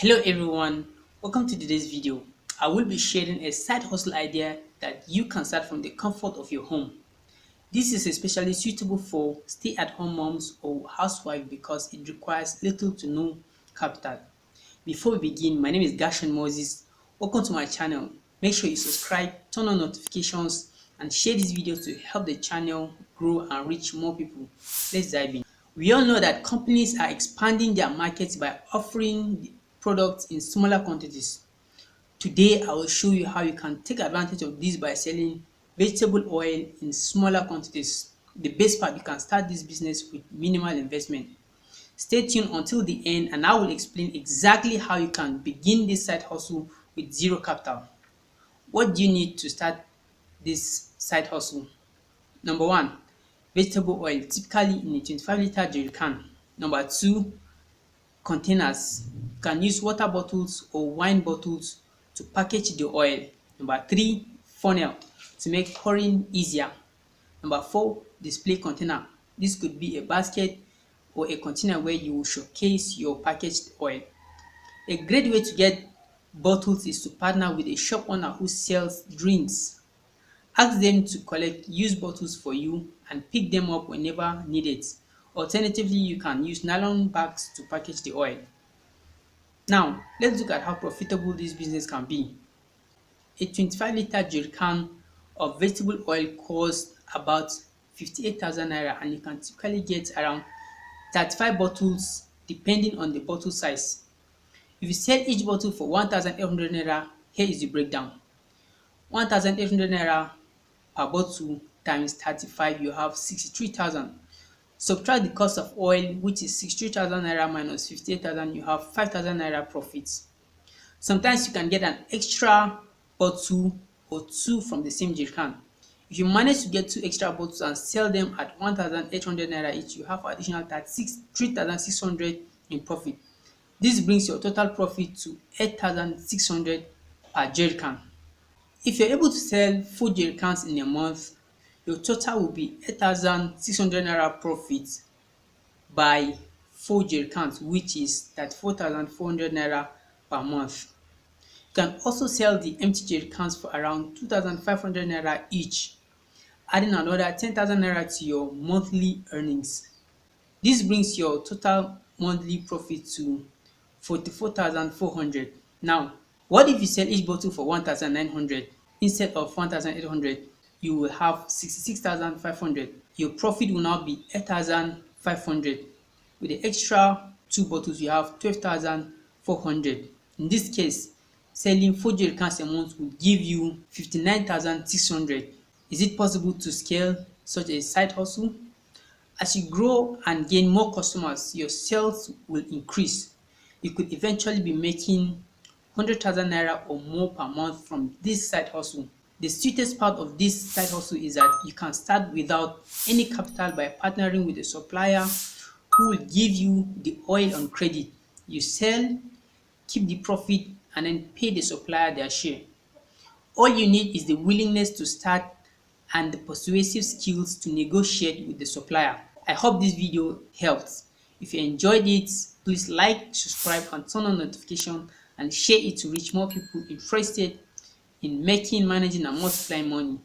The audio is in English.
Hello everyone, welcome to today's video. I will be sharing a side hustle idea that you can start from the comfort of your home. This is especially suitable for stay-at-home moms or housewives because it requires little to no capital. Before we begin, my name is Gershon Moses. Welcome to my channel. Make sure you subscribe, turn on notifications, and share this video to help the channel grow and reach more people. Let's dive in. We all know that companies are expanding their markets by offering products in smaller quantities. Today, I will show you how you can take advantage of this by selling vegetable oil in smaller quantities. The best part, you can start this business with minimal investment. Stay tuned until the end and I will explain exactly how you can begin this side hustle with zero capital. What do you need to start this side hustle? Number one, vegetable oil, typically in a 25-liter jerry can. Number two, containers. You can use water bottles or wine bottles to package the oil. Number three, funnel to make pouring easier. Number four, display container. This could be a basket or a container where you will showcase your packaged oil. A great way to get bottles is to partner with a shop owner who sells drinks. Ask them to collect used bottles for you and pick them up whenever needed. Alternatively, you can use nylon bags to package the oil. Now, let's look at how profitable this business can be. A 25-liter jerry can of vegetable oil costs about 58,000 naira and you can typically get around 35 bottles depending on the bottle size. If you sell each bottle for 1,800 naira, here is the breakdown. 1,800 naira per bottle times 35, you have 63,000. Subtract the cost of oil, which is 63,000 naira minus 58,000, you have 5,000 naira profits. Sometimes you can get an extra bottle or two from the same jerry can. If you manage to get two extra bottles and sell them at 1,800 naira each, you have additional 3,600 in profit. This brings your total profit to 8,600 per jerry can. If you're able to sell 4 jerry cans in a month, your total will be 8,600 naira profit by 4 jerry cans, which is 34,400 naira per month. You can also sell the empty jerry cans for around 2,500 naira each, adding another 10,000 naira to your monthly earnings. This brings your total monthly profit to 44,400. Now, what if you sell each bottle for 1,900 instead of 1,800? You will have 66,500. Your profit will now be 8,500. With the extra two bottles, you have 12,400. In this case, selling 4 jerry cans a month will give you 59,600. Is it possible to scale such a side hustle? As you grow and gain more customers, your sales will increase. You could eventually be making 100,000 naira or more per month from this side hustle. The sweetest part of this side hustle is that you can start without any capital by partnering with a supplier who will give you the oil on credit. You sell, keep the profit, and then pay the supplier their share. All you need is the willingness to start and the persuasive skills to negotiate with the supplier. I hope this video helped. If you enjoyed it, please like, subscribe, and turn on notification and share it to reach more people interested in making, managing, and multiplying money.